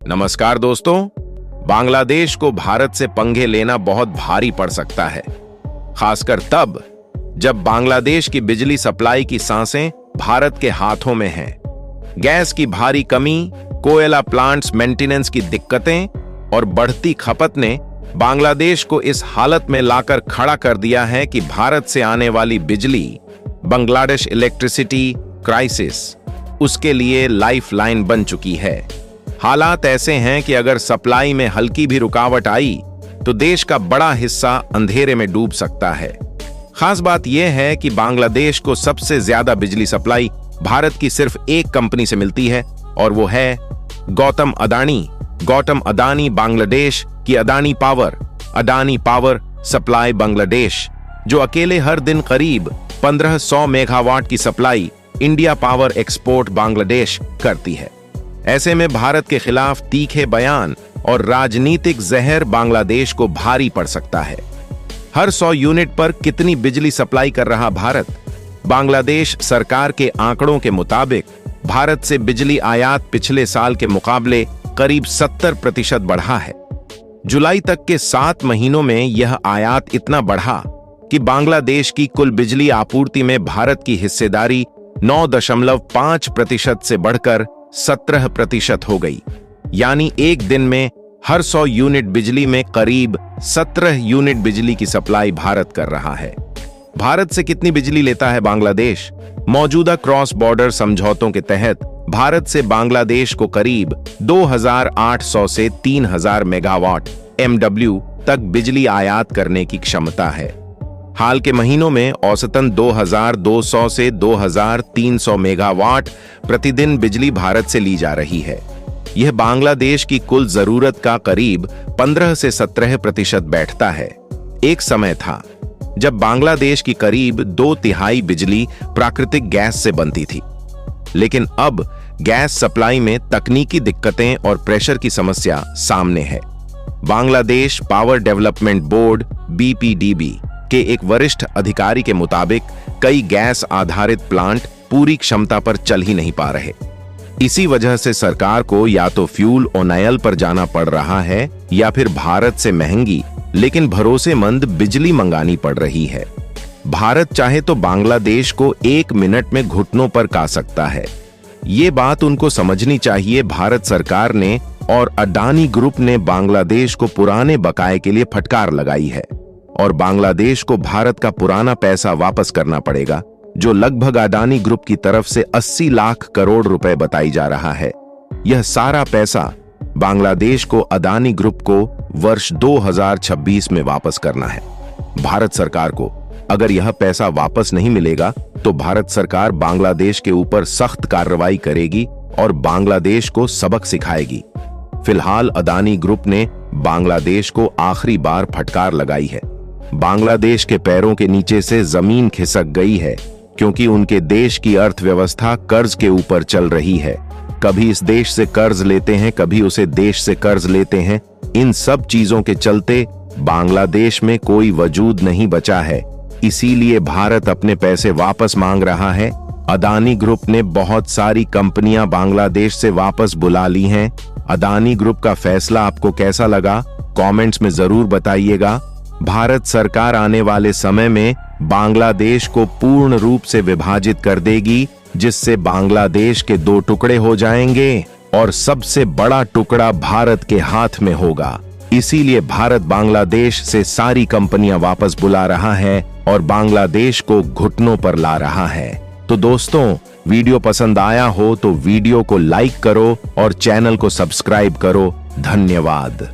नमस्कार दोस्तों। बांग्लादेश को भारत से पंगे लेना बहुत भारी पड़ सकता है, खासकर तब जब बांग्लादेश की बिजली सप्लाई की सांसें भारत के हाथों में हैं। गैस की भारी कमी, कोयला प्लांट्स मेंटेनेंस की दिक्कतें और बढ़ती खपत ने बांग्लादेश को इस हालत में लाकर खड़ा कर दिया है कि भारत से आने वाली बिजली, बांग्लादेश इलेक्ट्रिसिटी क्राइसिस, उसके लिए लाइफलाइन बन चुकी है। हालात ऐसे हैं कि अगर सप्लाई में हल्की भी रुकावट आई तो देश का बड़ा हिस्सा अंधेरे में डूब सकता है। खास बात यह है कि बांग्लादेश को सबसे ज्यादा बिजली सप्लाई भारत की सिर्फ एक कंपनी से मिलती है और वो है गौतम अदानी बांग्लादेश की अडानी पावर सप्लाई बांग्लादेश, जो अकेले हर दिन करीब 1500 मेगावाट की supply India power export Bangladesh करती है। ऐसे में भारत के खिलाफ तीखे बयान और राजनीतिक जहर बांग्लादेश को भारी पड़ सकता है। हर 100 यूनिट पर कितनी बिजली सप्लाई कर रहा भारत? बांग्लादेश सरकार के आंकड़ों के मुताबिक भारत से बिजली आयात पिछले साल के मुकाबले करीब 70% बढ़ा है। जुलाई तक के 7 महीनों में यह आयात इतना बढ़ा कि बांग्लादेश की कुल बिजली आपूर्ति में भारत की हिस्सेदारी 9.5% से बढ़कर 17% हो गई। यानी एक दिन में हर 100 यूनिट बिजली में करीब 17 यूनिट बिजली की सप्लाई भारत कर रहा है। भारत से कितनी बिजली लेता है बांग्लादेश? मौजूदा क्रॉस बॉर्डर समझौतों के तहत भारत से बांग्लादेश को करीब 2800 से 3000 मेगावाट MW तक बिजली आयात करने की क्षमता है। हाल के महीनों में औसतन 2200 से 2300 मेगावाट प्रतिदिन बिजली भारत से ली जा रही है। यह बांग्लादेश की कुल जरूरत का करीब 15 से 17% बैठता है। एक समय था जब बांग्लादेश की करीब 2/3 बिजली प्राकृतिक गैस से बनती थी, लेकिन अब गैस सप्लाई में तकनीकी दिक्कतें और प्रेशर की समस्या सामने है। Bangladesh power development board BPDB के एक वरिष्ठ अधिकारी के मुताबिक कई गैस आधारित प्लांट पूरी क्षमता पर चल ही नहीं पा रहे। इसी वजह से सरकार को या तो फ्यूल ऑयल पर जाना पड़ रहा है या फिर भारत से महंगी लेकिन भरोसेमंद बिजली मंगानी पड़ रही है। भारत चाहे तो बांग्लादेश को 1 मिनट में घुटनों पर का सकता है। ये बात उनको समझनी चाहिए। भारत सरकार ने और अडानी ग्रुप ने बांग्लादेश को पुराने बकाये के लिए फटकार लगाई है और बांग्लादेश को भारत का पुराना पैसा वापस करना पड़ेगा, जो लगभग अडानी ग्रुप की तरफ से 80 लाख करोड़ रुपए बताई जा रहा है। यह सारा पैसा बांग्लादेश को अडानी ग्रुप को वर्ष 2026 में वापस करना है। भारत सरकार को अगर यह पैसा वापस नहीं मिलेगा तो भारत सरकार बांग्लादेश के ऊपर सख्त कार्रवाई करेगी और बांग्लादेश को सबक सिखाएगी। फिलहाल अडानी ग्रुप ने बांग्लादेश को आखिरी बार फटकार लगाई है। बांग्लादेश के पैरों के नीचे से जमीन खिसक गई है क्योंकि उनके देश की अर्थव्यवस्था कर्ज के ऊपर चल रही है। कभी इस देश से कर्ज लेते हैं, कभी उसे देश से कर्ज लेते हैं। इन सब चीजों के चलते बांग्लादेश में कोई वजूद नहीं बचा है। इसीलिए भारत अपने पैसे वापस मांग रहा है। अडानी ग्रुप ने बहुत सारी कंपनियां बांग्लादेश से वापस बुला ली हैं। अडानी ग्रुप का फैसला आपको कैसा लगा? कमेंट्स में जरूर बताइएगा। भारत सरकार आने वाले समय में बांग्लादेश को पूर्ण रूप से विभाजित कर देगी, जिससे बांग्लादेश के 2 टुकड़े हो जाएंगे और सबसे बड़ा टुकड़ा भारत के हाथ में होगा। इसीलिए भारत बांग्लादेश से सारी कंपनियां वापस बुला रहा है और बांग्लादेश को घुटनों पर ला रहा है। तो दोस्तों, वीडियो पसंद आया हो तो वीडियो को लाइक करो और चैनल को सब्सक्राइब करो। धन्यवाद।